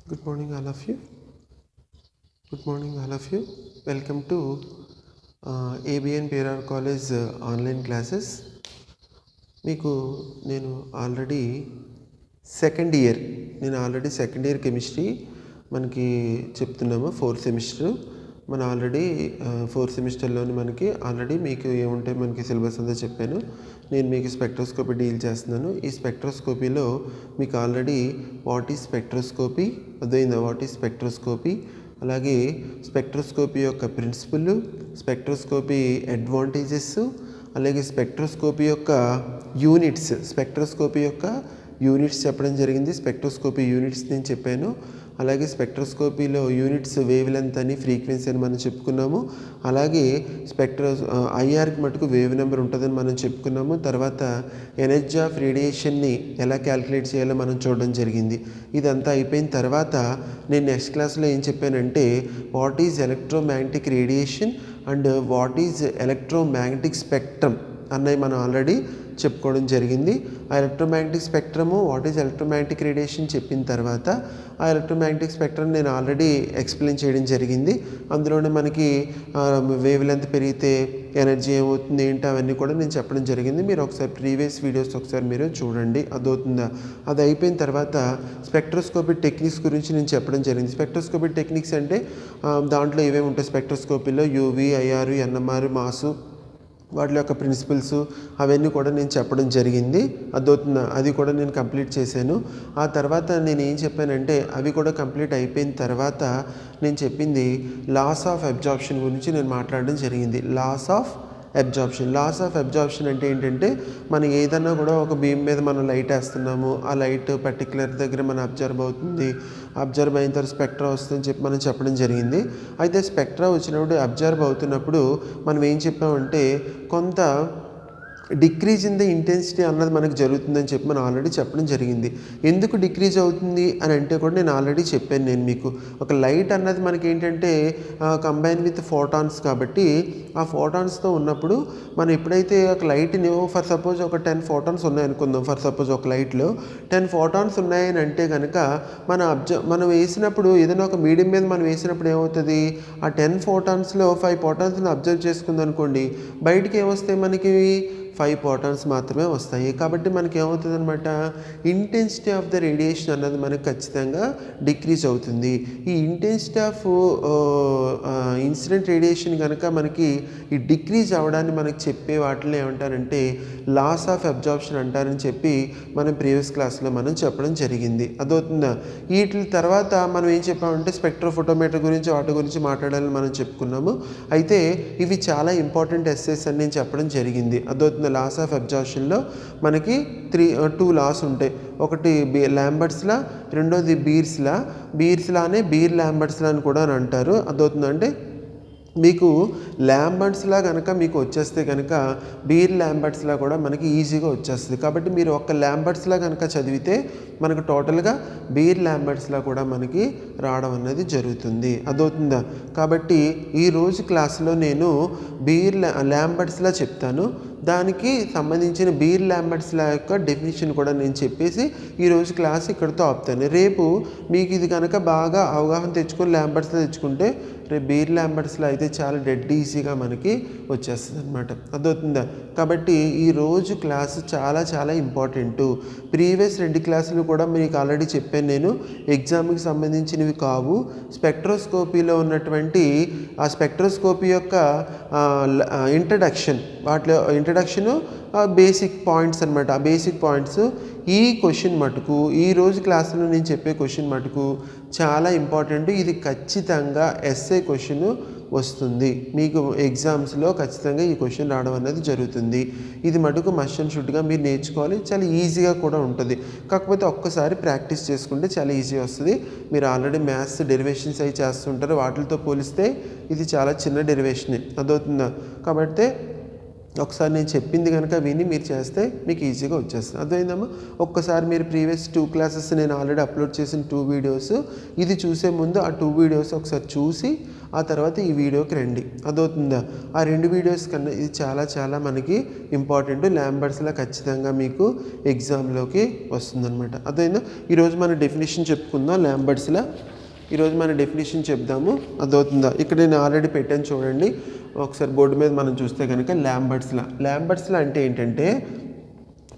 Good morning, all of you. Good morning, all of you. Welcome to ABN Perar College online classes. మీకు నేను already second year chemistry మనకి చెప్తున్నాము. Fourth semester మన already fourth సెమిస్టర్లోని మనకి already మీకు ఏముంటాయి మనకి సిలబస్ అంతా చెప్పాను. నేను మీకు స్పెక్ట్రోస్కోపీ డీల్ చేస్తున్నాను. ఈ స్పెక్ట్రోస్కోపీలో మీకు ఆల్రెడీ వాట్ ఈజ్ స్పెక్ట్రోస్కోపీ అర్థమైందా, వాట్ ఈజ్ స్పెక్ట్రోస్కోపీ, అలాగే స్పెక్ట్రోస్కోపీ యొక్క ప్రిన్సిపల్, స్పెక్ట్రోస్కోపీ అడ్వాంటేజెస్, అలాగే స్పెక్ట్రోస్కోపీ యొక్క యూనిట్స్ చెప్పడం జరిగింది. స్పెక్ట్రోస్కోపీ యూనిట్స్ నేను చెప్పాను. అలాగే స్పెక్ట్రోస్కోపీలో యూనిట్స్ వేవ్ లెంత్ అని, ఫ్రీక్వెన్సీ అని మనం చెప్పుకున్నాము. అలాగే ఐఆర్కి మటుకు వేవ్ నెంబర్ ఉంటుందని మనం చెప్పుకున్నాము. తర్వాత ఎనర్జీ ఆఫ్ రేడియేషన్ని ఎలా క్యాలిక్యులేట్ చేయాలో మనం చూడడం జరిగింది. ఇదంతా అయిపోయిన తర్వాత నేను నెక్స్ట్ క్లాస్లో ఏం చెప్పానంటే what is electromagnetic radiation and what is electromagnetic spectrum అన్నవి మనం ఆల్రెడీ చెప్పుకోవడం జరిగింది. ఆ electromagnetic spectrum, what is electromagnetic radiation చెప్పిన తర్వాత ఆ ఎలక్ట్రోమాగ్నెటిక్ స్పెక్ట్రమ్ నేను ఆల్రెడీ ఎక్స్ప్లెయిన్ చేయడం జరిగింది. అందులోనే మనకి వేవ్ లెంత్ పెరిగితే ఎనర్జీ ఏమవుతుంది ఏంటి అవన్నీ కూడా నేను చెప్పడం జరిగింది. మీరు ఒకసారి ప్రీవియస్ వీడియోస్ ఒకసారి మీరు చూడండి, అదవుతుందా. అది అయిపోయిన తర్వాత స్పెక్ట్రోస్కోపీ టెక్నిక్స్ గురించి నేను చెప్పడం జరిగింది. స్పెక్ట్రోస్కోపీ టెక్నిక్స్ అంటే దాంట్లో ఏమేమి ఉంటాయి స్పెక్ట్రోస్కోపీలో, యూవి, ఐఆర్, ఎన్ఎంఆర్, మాసు, వాటి యొక్క ప్రిన్సిపల్స్ అవన్నీ కూడా నేను చెప్పడం జరిగింది. అదవుతుందా, అది కూడా నేను కంప్లీట్ చేశాను. ఆ తర్వాత నేను ఏం చెప్పానంటే అవి కూడా కంప్లీట్ అయిపోయిన తర్వాత నేను చెప్పింది లాస్ ఆఫ్ అబ్జార్ప్షన్ గురించి నేను మాట్లాడడం జరిగింది. లాస్ ఆఫ్ అబ్జార్ప్షన్ అంటే ఏంటంటే మనం ఏదన్నా కూడా ఒక బీమ్ మీద మనం లైట్ వేస్తున్నాము, ఆ లైట్ పర్టికులర్ దగ్గర మనం అబ్జర్వ్ అవుతుంది, అబ్జర్వ్ అయిన తర్వాత స్పెక్ట్రా వస్తుందని చెప్పి మనం చెప్పడం జరిగింది. అయితే స్పెక్ట్రా వచ్చినప్పుడు అబ్జర్వ్ అవుతున్నప్పుడు మనం ఏం చెప్పామంటే కొంత డిక్రీజ్ ఇన్ ద ఇంటెన్సిటీ అన్నది మనకు జరుగుతుందని చెప్పి మనం ఆల్రెడీ చెప్పడం జరిగింది. ఎందుకు డిక్రీజ్ అవుతుంది అని అంటే కూడా నేను ఆల్రెడీ చెప్పాను. నేను మీకు ఒక లైట్ అన్నది మనకి ఏంటంటే కంబైన్ విత్ ఫోటాన్స్, కాబట్టి ఆ ఫోటాన్స్తో ఉన్నప్పుడు మనం ఎప్పుడైతే ఒక లైట్ని ఫర్ సపోజ్ ఒక 10 ఫోటాన్స్ ఉన్నాయనుకుందాం, ఫర్ సపోజ్ ఒక లైట్లో 10 ఫోటాన్స్ ఉన్నాయని అంటే కనుక మనం వేసినప్పుడు ఏదైనా ఒక మీడియం మీద మనం వేసినప్పుడు ఏమవుతుంది, ఆ 10 ఫోటాన్స్లో 5 ఫోటాన్స్ని అబ్జర్వ్ చేసుకుందనుకోండి, బయటికి ఏమొస్తాయి మనకి 5 ఫోటాన్స్ మాత్రమే వస్తాయి. కాబట్టి మనకి ఏమవుతుంది అనమాట, ఇంటెన్సిటీ ఆఫ్ ద రేడియేషన్ అన్నది మనకు ఖచ్చితంగా డిక్రీజ్ అవుతుంది. ఈ ఇంటెన్సిటీ ఆఫ్ ఇన్సిడెంట్ రేడియేషన్ కనుక మనకి ఈ డిక్రీజ్ అవ్వడాన్ని మనకి చెప్పే వాటిలో ఏమంటారంటే లాస్ ఆఫ్ అబ్జార్ప్షన్ అంటారని చెప్పి మనం ప్రీవియస్ క్లాస్లో మనం చెప్పడం జరిగింది. అదవుతుందా. వీటి తర్వాత మనం ఏం చెప్పామంటే స్పెక్ట్రోఫోటోమీటర్ గురించి వాటి గురించి మాట్లాడాలని మనం చెప్పుకున్నాము. అయితే ఇవి చాలా ఇంపార్టెంట్ ఎస్సేస్ అని నేను చెప్పడం జరిగింది. అదవుతుంది. లాస్ ఆఫ్ అబ్జార్ప్షన్లో మనకి 2 లాస్ ఉంటాయి. ఒకటి ల్యాంబర్ట్స్ లా, రెండోది బీర్స్ లానే బీర్ ల్యాంబర్ట్స్ లా అని కూడా అని అంటారు. అదవుతుందంటే మీకు ల్యాంబర్ట్స్లా కనుక మీకు వచ్చేస్తే కనుక బీర్ ల్యాంబర్ట్స్లా కూడా మనకి ఈజీగా వచ్చేస్తుంది. కాబట్టి మీరు ఒక్క ల్యాంబర్ట్స్లా కనుక చదివితే మనకు టోటల్గా బీర్ ల్యాంబర్ట్స్లా కూడా మనకి రావడం అనేది జరుగుతుంది. అదవుతుందా. కాబట్టి ఈరోజు క్లాస్లో నేను ల్యాంబర్ట్స్లా చెప్తాను, దానికి సంబంధించిన బీర్ ల్యాంబర్ట్స్లా యొక్క డెఫినేషన్ కూడా నేను చెప్పేసి ఈరోజు క్లాస్ ఇక్కడితో ఆపుతాను. రేపు మీకు ఇది కనుక బాగా అవగాహన తెచ్చుకొని ల్యాంబర్ట్స్లో తెచ్చుకుంటే రేపు బీర్ ల్యాంబర్ట్స్లో అయితే చాలా డెడ్ ఈజీగా మనకి వచ్చేస్తుంది అనమాట. అదవుతుందా. కాబట్టి ఈరోజు క్లాసు చాలా చాలా ఇంపార్టెంట్. ప్రీవియస్ 2 క్లాసులు కూడా మీకు ఆల్రెడీ చెప్పాను నేను, ఎగ్జామ్కి సంబంధించినవి కావు. స్పెక్ట్రోస్కోపీలో ఉన్నటువంటి ఆ స్పెక్ట్రోస్కోపీ యొక్క ఇంట్రడక్షను బేసిక్ పాయింట్స్ అనమాట. ఆ బేసిక్ పాయింట్స్ ఈ క్వశ్చన్ మటుకు ఈరోజు క్లాసులో నేను చెప్పే క్వశ్చన్ మటుకు చాలా ఇంపార్టెంట్. ఇది ఖచ్చితంగా ఎస్ఏ క్వశ్చన్ వస్తుంది మీకు ఎగ్జామ్స్లో, ఖచ్చితంగా ఈ క్వశ్చన్ రావడం అనేది జరుగుతుంది. ఇది మటుకు మస్ట్ అండ్ షుడ్గా మీరు నేర్చుకోవాలి. చాలా ఈజీగా కూడా ఉంటుంది. కాకపోతే ఒక్కసారి ప్రాక్టీస్ చేసుకుంటే చాలా ఈజీ వస్తుంది. మీరు ఆల్రెడీ మ్యాథ్స్ డెరివేషన్స్ అవి చేస్తుంటారు, వాటితో పోలిస్తే ఇది చాలా చిన్న డెరివేషనే. అదవుతుందా. కాబట్టి ఒకసారి నేను చెప్పింది కనుక విని మీరు చేస్తే మీకు ఈజీగా వచ్చేస్తుంది. అర్థమైందమ్మా. ఒక్కసారి మీరు ప్రీవియస్ 2 క్లాసెస్ నేను ఆల్రెడీ అప్లోడ్ చేసిన 2 వీడియోస్ ఇది చూసే ముందు ఆ 2 వీడియోస్ ఒకసారి చూసి ఆ తర్వాత ఈ వీడియోకి రండి. అదవుతుందా? ఆ 2 వీడియోస్ కన్నా ఇది చాలా చాలా మనకి ఇంపార్టెంట్. ల్యాంబర్ట్స్లా ఖచ్చితంగా మీకు ఎగ్జామ్లోకి వస్తుందన్నమాట. అదైనా ఈరోజు మన డెఫినేషన్ చెప్పుకుందాం. ల్యాంబర్ట్స్లా ఈరోజు మన డెఫినేషన్ చెప్దాము. అదవుతుందా? ఇక్కడ నేను ఆల్రెడీ పెట్టాను చూడండి. ఒకసారి బోర్డు మీద మనం చూస్తే కనుక ల్యాంబర్ట్స్లా అంటే ఏంటంటే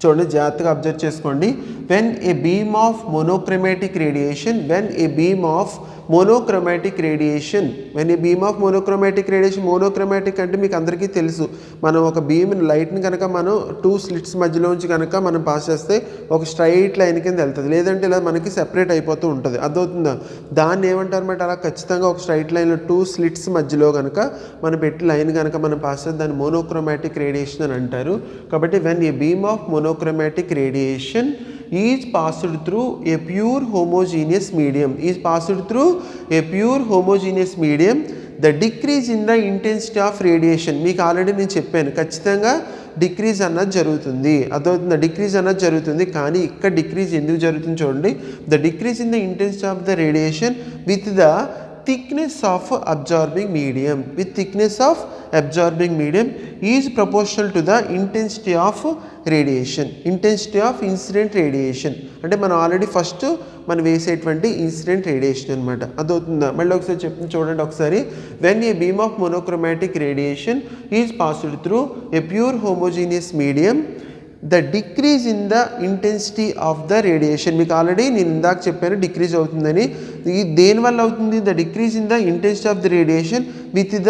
చూడండి, జాగ్రత్తగా అబ్జర్వ్ చేసుకోండి. When a beam of monochromatic radiation monochromatic అంటే మీకు అందరికీ తెలుసు. మనం ఒక బీమ్ లైట్ని కనుక మనం 2 స్లిట్స్ మధ్యలోంచి కనుక మనం పాస్ చేస్తే ఒక స్ట్రైట్ లైన్ కింద వెళ్తుంది, లేదంటే ఇలా మనకి సెపరేట్ అయిపోతూ ఉంటుంది. అదవుతుందా? దాన్ని ఏమంటారు అన్నమాట? అలా ఖచ్చితంగా ఒక స్ట్రైట్ లైన్లో 2 స్లిట్స్ మధ్యలో కనుక మనం పెట్టి లైన్ కనుక మనం పాస్ చేస్తే దాన్ని మోనోక్రోమాటిక్ రేడియేషన్ అని అంటారు. కాబట్టి when a beam of monochromatic radiation is passed through a pure homogeneous medium, the decrease in the intensity of radiation, మీకు ఆల్రెడీ నేను చెప్పాను, ఖచ్చితంగా డిక్రీజ్ అన్నది జరుగుతుంది. అదవుతుంది, డిక్రీజ్ అన్నది జరుగుతుంది. కానీ ఇక్కడ డిక్రీజ్ ఎందుకు జరుగుతుంది చూడండి. The decrease in the intensity of the radiation with the thickness of absorbing medium is proportional to the intensity of incident radiation. అంటే మనం ఆల్రెడీ ఫస్ట్ మనం వేసేటువంటి ఇన్సిడెంట్ రేడియేషన్ అనమాట. అదవుతుందా? మళ్ళీ ఒకసారి చెప్తుంది చూడండి ఒకసారి. When a beam of monochromatic radiation is passed through a pure homogeneous medium, the decrease in the intensity of the radiation, మీకు ఆల్రెడీ నేను ఇందాక చెప్పాను డిక్రీజ్ అవుతుందని. దేనివల్ల అవుతుంది? The decrease in the intensity of the radiation with the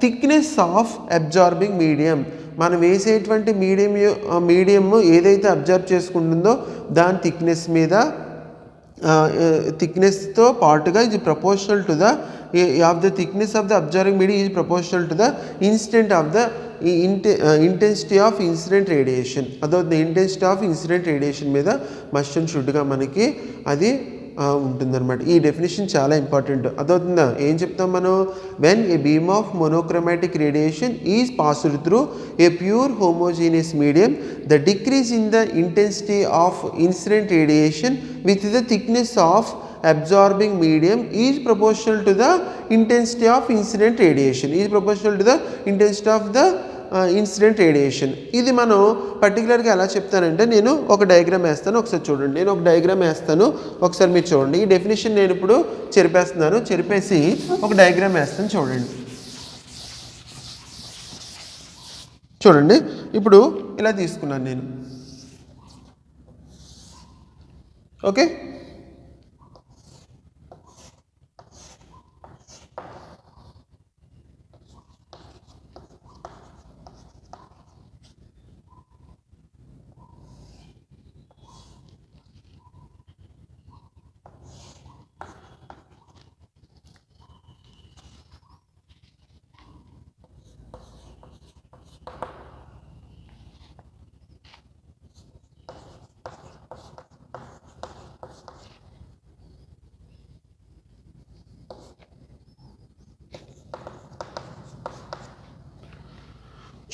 thickness of absorbing medium. మనం వేసేటువంటి medium ఏదైతే అబ్జర్వ్ చేసుకుంటుందో దాని థిక్నెస్తో పాటుగా ఇది proportional to the thickness of the observing medium is proportional to the instant of the intensity of incident radiation. అదవుతుంది, intensity of incident radiation మీద must and షుడ్గా మనకి అది ఉంటుందన్నమాట. ఈ డెఫినేషన్ చాలా ఇంపార్టెంట్. అదవుతుందా? ఏం చెప్తాం మనం? When a beam of monochromatic radiation is passed through a pure homogeneous medium, the decrease in the intensity of incident radiation with the thickness of absorbing medium is proportional to the intensity of incident radiation, ఇది మనం పర్టికులర్గా ఎలా చెప్తానంటే, నేను ఒక diagram వేస్తాను, ఒకసారి చూడండి. నేను ఒక డయాగ్రామ్ వేస్తాను, ఒకసారి మీరు చూడండి. ఈ డెఫినేషన్ నేను ఇప్పుడు చెరిపేసి ఒక డయాగ్రామ్ వేస్తాను చూడండి. ఇప్పుడు ఇలా తీసుకున్నాను నేను. ఓకే,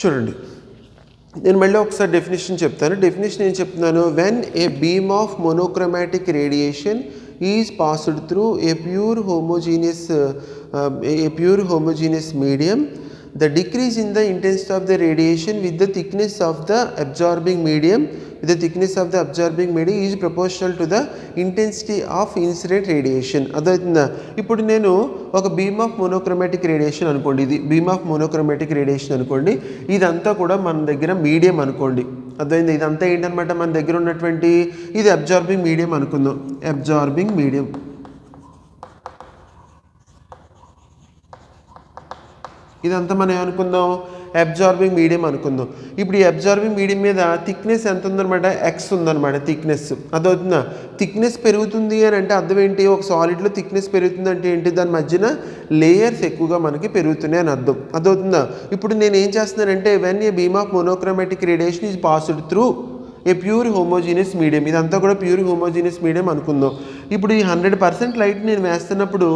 చూడండి, నేను మళ్ళీ ఒకసారి డెఫినేషన్ చెప్తాను. డెఫినేషన్ ఏం చెప్తున్నాను? When a beam of monochromatic radiation is passed through a pure homogeneous medium, the decrease in the intensity of the radiation with the thickness of the absorbing medium is proportional to the intensity of incident radiation. అదవుతుందా? ఇప్పుడు నేను ఒక beam of monochromatic radiation అనుకోండి, ఇది beam of monochromatic radiation అనుకోండి. ఇదంతా కూడా మన దగ్గర మీడియం అనుకోండి. అదైంది, ఇదంతా ఏంటనమాట మన దగ్గర ఉన్నటువంటి ఇది అబ్జార్బింగ్ మీడియం అనుకుందాం. అబ్జార్బింగ్ మీడియం ఇదంతా మనం ఏమనుకుందాం? అబ్జార్బింగ్ మీడియం అనుకుందాం. ఇప్పుడు ఈ అబ్జార్బింగ్ మీడియం మీద థిక్నెస్ ఎంత ఉందన్నమాట? ఎక్స్ ఉందన్నమాట థిక్నెస్. అదవుతుందా? థిక్నెస్ పెరుగుతుంది అని అంటే అర్థం ఏంటి? ఒక సాలిడ్లో థిక్నెస్ పెరుగుతుంది అంటే ఏంటి? దాని మధ్యన లేయర్స్ ఎక్కువగా మనకి పెరుగుతున్నాయి అని అర్థం. అదవుతుందా? ఇప్పుడు నేను ఏం చేస్తున్నానంటే, when a beam of monochromatic radiation is passed through a pure homogeneous medium. ఇదంతా కూడా ప్యూర్ హోమోజీనియస్ మీడియం అనుకుందాం. ఇప్పుడు ఈ 100% లైట్ నేను వేస్తున్నప్పుడు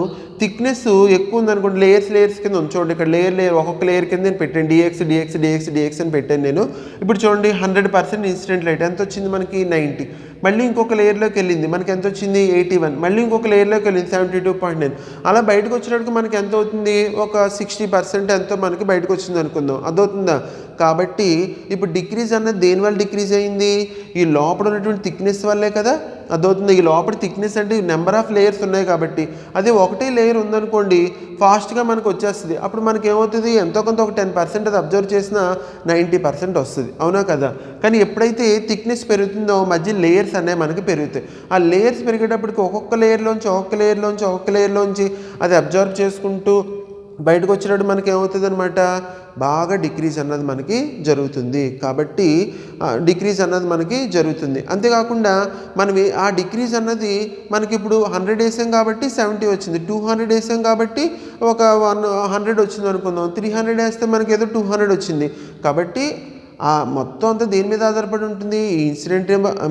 థిక్నెస్ ఎక్కువ ఉందనుకోండి, లేయర్స్ కింద చూడండి, ఇక్కడ లేయర్ ఒక్కొక్క లేయర్ కింద నేను పెట్టాను, డిఎక్స్ అని పెట్టాను నేను. ఇప్పుడు చూడండి 100% ఇన్సిడెంట్ లైట్ ఎంత వచ్చింది మనకి 90. మళ్ళీ ఇంకొక లేయర్లోకి వెళ్ళింది, మనకి ఎంత వచ్చింది 81. మళ్ళీ ఇంకొక లేయర్లోకి వెళ్ళింది 72.9. అలా బయటకు వచ్చినప్పుడు మనకి ఎంత అవుతుంది, ఒక 60% ఎంతో మనకి బయటకు వచ్చింది అనుకుందాం. అదవుతుందా? కాబట్టి ఇప్పుడు డిక్రీజ్ అన్నది దేనివల్ల డిక్రీజ్ అయింది, ఈ లోపల ఉన్నటువంటి థిక్నెస్ వల్లే కదా. అదవుతుంది. ఈ లోపల థిక్నెస్ అంటే నెంబర్ ఆఫ్ లేయర్స్ ఉన్నాయి కాబట్టి, అదే ఒకటే లేయర్ ఉందనుకోండి ఫాస్ట్గా మనకు వచ్చేస్తుంది. అప్పుడు మనకి ఏమవుతుంది, ఎంతో కొంత ఒక 10% అది అబ్జర్వ్ చేసినా 90% వస్తుంది, అవునా కదా. కానీ ఎప్పుడైతే థిక్నెస్ పెరుగుతుందో మధ్య లేయర్స్ అనేవి మనకి పెరుగుతాయి. ఆ లేయర్స్ పెరిగేటప్పటికి ఒక్కొక్క లేయర్లోంచి అది అబ్జర్వ్ చేసుకుంటూ బయటకు వచ్చినప్పుడు మనకి ఏమవుతుంది అనమాట, బాగా డిక్రీజ్ అన్నది మనకి జరుగుతుంది. కాబట్టి డిక్రీజ్ అన్నది మనకి జరుగుతుంది. అంతేకాకుండా మనం ఆ డిక్రీజ్ అన్నది మనకి ఇప్పుడు 100 వేసాం కాబట్టి 70 వచ్చింది, 200 వేసాం కాబట్టి ఒక 100 వచ్చింది అనుకుందాం, 300 వేస్తే మనకి ఏదో 200 వచ్చింది. కాబట్టి ఆ మొత్తం అంతా దేని మీద ఆధారపడి ఉంటుంది, ఈ ఇన్సిడెంట్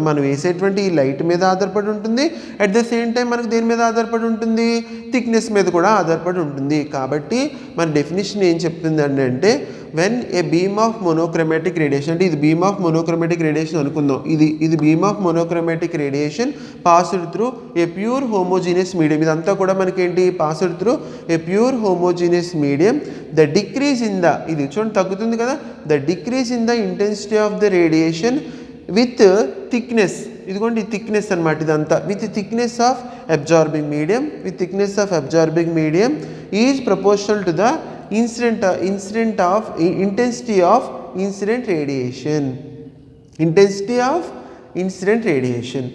మనం వేసేటువంటి ఈ లైట్ మీద ఆధారపడి ఉంటుంది. అట్ ద సేమ్ టైం మనకు దేని మీద ఆధారపడి ఉంటుంది, థిక్నెస్ మీద కూడా ఆధారపడి ఉంటుంది. కాబట్టి మన డెఫినేషన్ ఏం చెప్తుంది అంటే, when a beam of monochromatic radiation, అంటే ఇది బీమ్ ఆఫ్ మోనోక్రోమాటిక్ రేడియేషన్ అనుకుందాం, ఇది beam of monochromatic radiation passed through a pure homogeneous medium. ఇదంతా కూడా మనకి ఏంటి, passed through a pure homogeneous medium. The decrease in the, ఇది చూడండి తగ్గుతుంది కదా, the decrease in the intensity of the radiation with thickness, ఇదిగోండి థిక్నెస్ అనమాట ఇదంతా, with thickness of absorbing medium is proportional to the incident of intensity of incident radiation.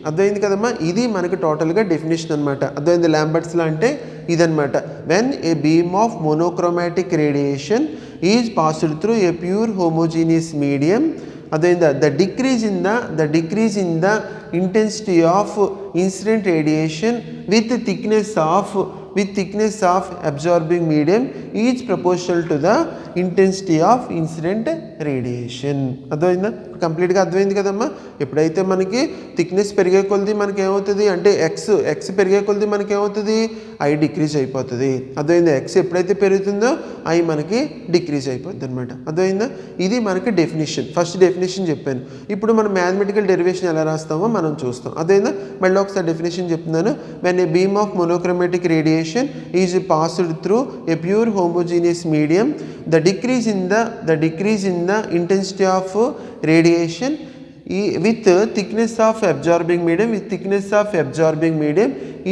అర్థమైంది కదమ్మా. ఇది మనకి టోటల్గా డెఫినేషన్ అనమాట. అర్థమైంది ల్యాంబర్ట్స్ లా అంటే ఇదనమాట. When a beam of monochromatic radiation is passed through a pure homogeneous medium, అదేందా the decrease in the intensity of incident radiation with thickness of absorbing medium is proportional to the intensity of incident radiation. అర్థమైందా, కంప్లీట్గా అర్థమైంది కదమ్మా. ఎప్పుడైతే మనకి thickness పెరిగే కొలది మనకి ఏమవుతుంది అంటే ఎక్స్ పెరిగే కొలది మనకి ఏమవుతుంది, ఐ డిక్రీజ్ అయిపోతుంది. అర్థమైందా, ఎక్స్ ఎప్పుడైతే పెరుగుతుందో ఐ మనకి డిక్రీజ్ అయిపోద్ది అనమాట. అర్థమైందా. ఇది మనకి డెఫినేషన్, ఫస్ట్ డెఫినేషన్ చెప్పాను. ఇప్పుడు మనం మ్యాథమెటికల్ డెరివేషన్ ఎలా రాస్తామో మనం చూస్తాం. అదేనా, మళ్ళీ ఒకసారి డెఫినేషన్ చెప్తున్నాను. When a beam of monochromatic radiation is passed through a pure homogeneous medium, the decrease in the intensity of radiation with thickness of absorbing medium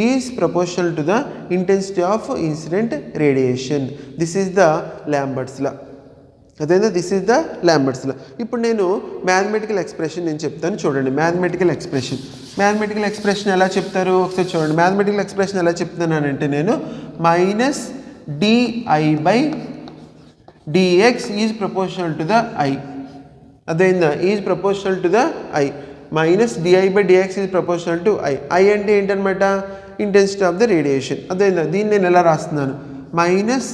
is proportional to the intensity of incident radiation. This is the Lambert's law. అదేనా, this is the ల్యాంబర్ట్స్ లా. ఇప్పుడు నేను mathematical expression నేను చెప్తాను చూడండి. Mathematical expression ఎలా చెప్తారు ఒకసారి చూడండి. మ్యాథమెటికల్ ఎక్స్ప్రెషన్ ఎలా చెప్తున్నానంటే నేను minus di/dx is proportional to the I. అదేందా, is proportional to the I. Minus di/dx is proportional to I. I అంటే ఏంటనమాట, ఇంటెన్సిటీ ఆఫ్ ద రేడియేషన్. అదేందా, దీన్ని నేను ఎలా రాస్తున్నాను, minus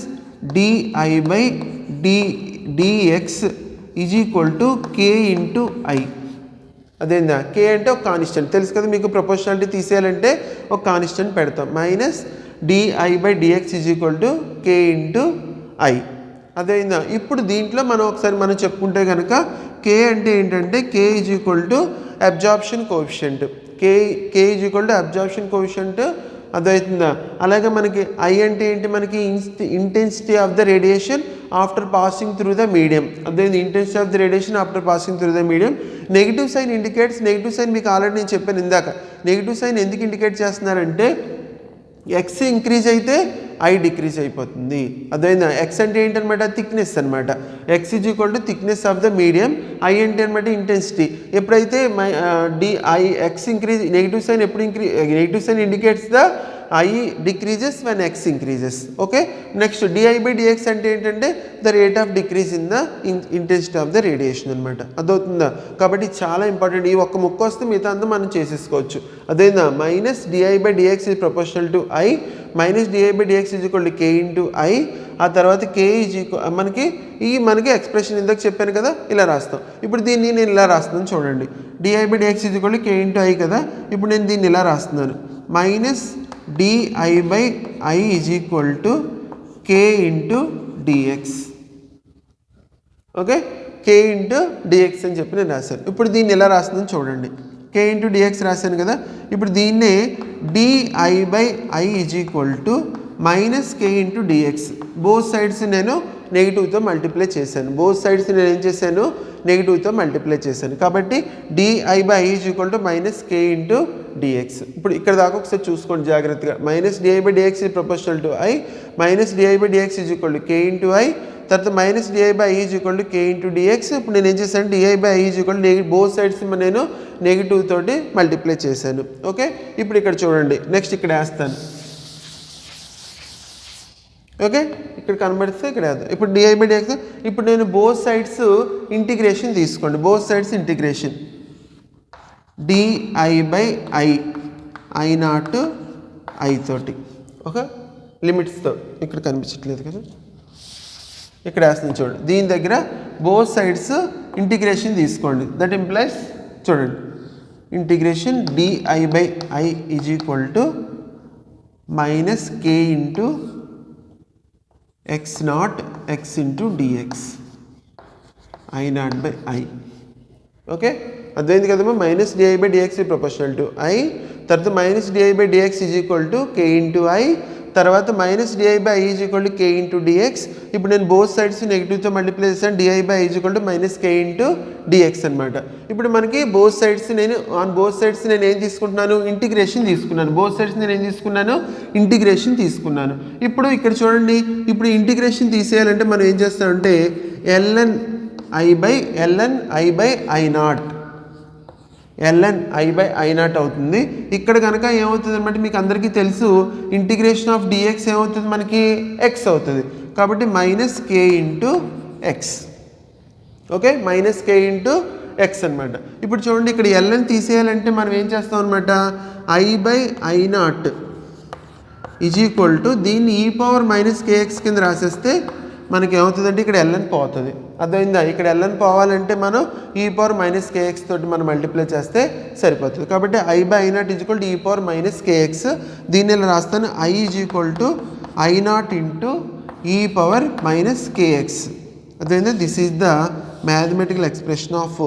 di/dx is equal to k into I. అదేందా, K అంటే ఒక కాన్స్టెంట్ తెలుసు కదా మీకు, ప్రపోర్షనాలిటీ తీసేయాలంటే ఒక కాన్స్టెంట్ పెడతాం. Minus di/dx is equal to k into I. అదేందా, ఇప్పుడు దీంట్లో ఒకసారి మనం చెప్పుకుంటే కనుక కే అంటే ఏంటంటే K is equal to absorption coefficient. K is equal to absorption coefficient. అదవుతుందా. అలాగే మనకి ఐ అంటే ఏంటి, మనకి intensity of the radiation after passing through the medium. అదే intensity of the radiation after passing through the medium. Negative sign indicates, negative sign మీకు already నేను చెప్పాను ఇందాక. నెగిటివ్ సైన్ ఎందుకు ఇండికేట్ చేస్తున్నారంటే ఎక్స్ ఇంక్రీజ్ అయితే ఐ డిక్రీజ్ అయిపోతుంది. అదైనా ఎక్స్ అంటే ఏంటనమాట, థిక్నెస్ అనమాట. X is equal to thickness of the medium. I అంటే అనమాట ఇంటెన్సిటీ. ఎప్పుడైతే ఎక్స్ ఇంక్రీజ్, నెగిటివ్ సైన్ ఎప్పుడు negative sign indicates the I decreases when X increases. Okay, next di/dx అంటే ఏంటంటే the rate of decrease in the intensity of the radiation అనమాట. అదవుతుందా. కాబట్టి చాలా ఇంపార్టెంట్. ఈ ఒక్క ముక్క వస్తే మిగతా అంతా మనం చేసేసుకోవచ్చు. అదేనా, minus di/dx is proportional to I, minus di/dx is equal to k into I. ఆ తర్వాత కే ఈజ్ మనకి ఎక్స్ప్రెషన్ ఇందాక చెప్పాను కదా, ఇలా రాస్తాం. ఇప్పుడు దీన్ని నేను ఇలా రాస్తున్నాను చూడండి. di/dx is equal to k into I కదా. ఇప్పుడు నేను దీన్ని ఇలా రాస్తున్నాను, minus di/i is equal to k into d x. Okay, k into d x అని చెప్పి నేను రాశాను. ఇప్పుడు దీన్ని ఎలా రాస్తున్నాను చూడండి. k ఇంటూ డిఎక్స్ రాశాను కదా. ఇప్పుడు దీన్నే di/i is equal to minus k into d x. Both sides నేను నెగిటివ్తో మల్టిప్లై చేశాను. బోత్ సైడ్స్ నేను ఏం చేశాను, నెగిటివ్తో మల్టిప్లై చేశాను. కాబట్టి di/i is equal to minus k into d x. ఇప్పుడు ఇక్కడ దాకా ఒకసారి చూసుకోండి జాగ్రత్తగా. Minus di/dx is proportional to i, minus di/dx is equal to k into i, తర్వాత minus di/i is equal to k into d x. ఇప్పుడు నేను ఏం చేశాను, di/i is equal to both sides నేను నెగిటివ్ తోటి మల్టిప్లై చేశాను. ఓకే, ఇప్పుడు ఇక్కడ చూడండి, నెక్స్ట్ ఇక్కడ వేస్తాను. ఓకే, ఇక్కడ కనబడితే ఇక్కడ వేద్దాం. ఇప్పుడు di/dx, ఇప్పుడు నేను బోత్ సైడ్స్ ఇంటిగ్రేషన్ తీసుకోండి. Both sides integration di/i i0 i తోటి, ఓకే, లిమిట్స్తో. ఇక్కడ కనిపించట్లేదు కదా, ఇక్కడ వేస్తుంది చూడండి. దీని దగ్గర బోత్ సైడ్స్ ఇంటిగ్రేషన్ తీసుకోండి. దట్ ఇంప్లైస్ చూడండి, integration di/i is equal to minus k into x0 x into d x i0/i. Okay, అర్థమైంది కదమ్మా. Minus di/dx proportional to i, తర్వాత minus di/dx is equal to k into i, తర్వాత minus di/i is equal to k into d x. ఇప్పుడు నేను both sides నెగిటివ్తో multiply చేశాను. di/i is equal to minus k into d x అనమాట. ఇప్పుడు మనకి both sides నేను ఏం తీసుకుంటున్నాను, ఇంటిగ్రేషన్ తీసుకున్నాను. బోత్ సైడ్స్ నేను ఏం తీసుకున్నాను, ఇంటిగ్రేషన్ తీసుకున్నాను. ఇప్పుడు ఇక్కడ చూడండి, ఇప్పుడు ఇంటిగ్రేషన్ తీసేయాలంటే మనం ఏం చేస్తామంటే ln i/i0 అవుతుంది. ఇక్కడ కనుక ఏమవుతుంది అనమాట, మీకు అందరికీ తెలుసు ఇంటిగ్రేషన్ ఆఫ్ డిఎక్స్ ఏమవుతుంది, మనకి ఎక్స్ అవుతుంది. కాబట్టి minus k into X. Okay, minus k into X అనమాట. ఇప్పుడు చూడండి, ఇక్కడ ln తీసేయాలంటే మనం ఏం చేస్తాం అనమాట, i/i0 ఈజ్ ఈక్వల్ టు దీన్ని e⁻−kx కింద రాసేస్తే మనకి ఏమవుతుందంటే ఇక్కడ ln పోతుంది. అర్థమైందా? ఇక్కడ ln పోవాలంటే మనం e⁻−kx తోటి మనం మల్టిప్లై చేస్తే సరిపోతుంది. కాబట్టి i/i0 is equal to e⁻−kx. దీన్ని ఇలా రాస్తాను, i is equal to i0 into e⁻−kx. అర్థమైందా? This is the mathematical expression of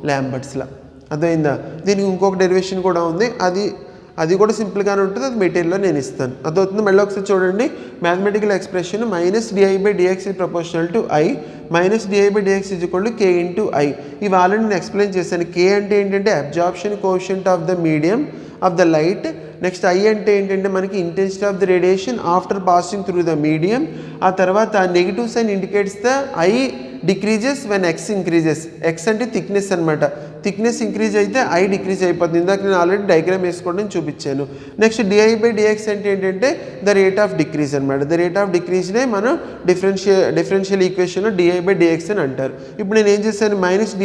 Lambert's law. అర్థమైందా? దీనికి ఇంకొక డెరివేషన్ కూడా ఉంది, అది కూడా సింపుల్గానే ఉంటుంది. అది మెటీరియల్లో నేను ఇస్తాను. అదవుతుంది. మళ్ళీ ఒకసారి చూడండి, mathematical expression minus di/dx is proportional to i, minus di/dx is equal to k into i. ఇవి ఆల్రెడీ నేను ఎక్స్ప్లెయిన్ చేశాను. k అంటే ఏంటంటే absorption coefficient of the medium of the light. Next i అంటే ఏంటంటే మనకి intensity of the radiation after passing through the medium. ఆ తర్వాత negative sign indicates the i decreases when x ఇంక్రీజెస్. x అంటే థిక్నెస్ అనమాట. థిక్నెస్ ఇంక్రీజ్ అయితే i decrease అయిపోతుంది. ఇందాక నేను ఆల్రెడీ డయాగ్రామ్ వేసుకోవడం చూపించాను. నెక్స్ట్ di/dx అంటే ఏంటంటే ద రేట్ ఆఫ్ డిక్రీజ్ అనమాట. ద రేట్ ఆఫ్ డిక్రీజ్నే మనం డిఫరెన్షియల్ ఈక్వేషన్లో di/dx అని అంటారు. ఇప్పుడు నేను ఏం చేశాను, మైనస్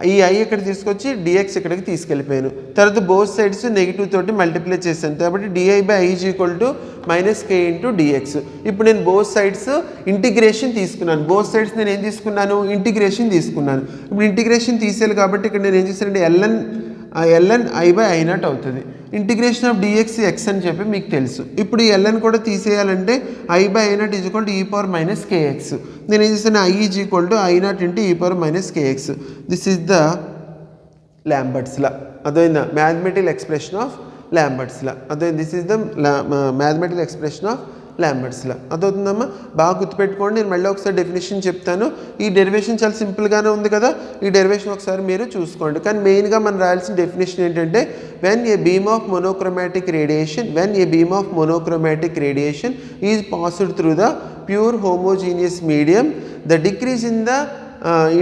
ఈ i ఇక్కడ తీసుకొచ్చి dx ఇక్కడికి తీసుకెళ్ళిపోయాను. తర్వాత బోత్ సైడ్స్ నెగిటివ్ తోటి మల్టిప్లై చేశాను. కాబట్టి di/i is equal to minus k into d x. ఇప్పుడు నేను బోత్ సైడ్స్ ఇంటిగ్రేషన్ తీసుకున్నాను. బోత్ సైడ్స్ నేను ఏం తీసుకున్నాను, ఇంటిగ్రేషన్ తీసుకున్నాను. ఇప్పుడు ఇంటిగ్రేషన్ తీసేయాలి కాబట్టి ఇక్కడ నేను ఏం చేశానంటే ln i/i0 అవుతుంది. ఇంటిగ్రేషన్ ఆఫ్ dx x అని చెప్పి మీకు తెలుసు. ఇప్పుడు ఈ ln కూడా తీసేయాలంటే i/i0 is equal to e⁻−kx. నేను ఏం చేస్తాను, i is equal to i0 into e⁻−kx. This is the Lambert's law. అదైందా? Mathematical expression of Lambert's law. అదే this is the mathematical expression of Lambert's law. అదవుతుందమ్మా? బాగా గుర్తుపెట్టుకోండి. నేను మళ్ళీ ఒకసారి డెఫినేషన్ చెప్తాను. ఈ డెరివేషన్ చాలా సింపుల్గానే ఉంది కదా. ఈ డెరివేషన్ ఒకసారి మీరు చూసుకోండి. కానీ మెయిన్గా మనం రాయాల్సిన డెఫినేషన్ ఏంటంటే when a beam of monochromatic radiation is passed through the pure homogeneous medium, the decrease in the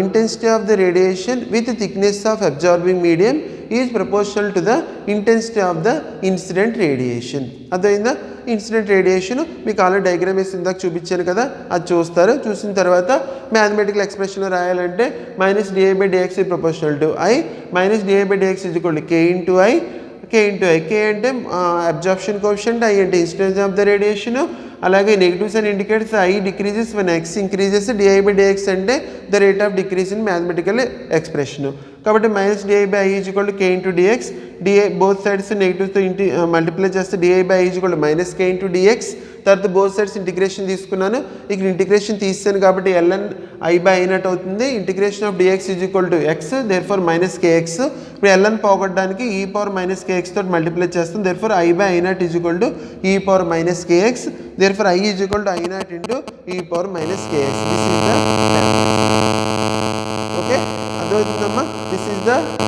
intensity of the radiation with the thickness of absorbing medium is proportional to the intensity of the incident radiation. అదైందా? Incident radiation మీకు already diagram వేసి ఇందాక చూపించాను కదా, అది చూస్తారు. చూసిన తర్వాత మ్యాథమెటికల్ ఎక్స్ప్రెషన్లో రాయాలంటే minus di/dx is proportional to i, minus di/dx is equal to k into i. k అంటే అబ్జార్ప్షన్ కోఎఫిషియంట్, i అంటే ఇన్సిడెన్స్ ఆఫ్ ద రేడియేషన్, అలాగే negative sign indicates I decreases when X increases, DI by DX అంటే the rate of decrease in mathematical expression. కాబట్టి minus DI by I is equal to K into DX, DI both sides నెగిటివ్తో multiply చేస్తే DI by I is equal to minus K into d x. తర్వాత both sides integration తీసుకున్నాను, ఇక్కడ integration తీస్తాను కాబట్టి LN I by అయినట్టు అవుతుంది. Integration of DX is equal to X, therefore minus KX. ఇప్పుడు ఎల్ఎన్ పోగొట్టడానికి ఈ పవర్ మైనస్ కేఎక్స్ తోటి మల్టిప్లై చేస్తాం, therefore I by I naught is equal to e power minus KX, therefore I is equal to I naught into e power minus KX. This is the okay, అర్థమవుతుందమ్మా? This is the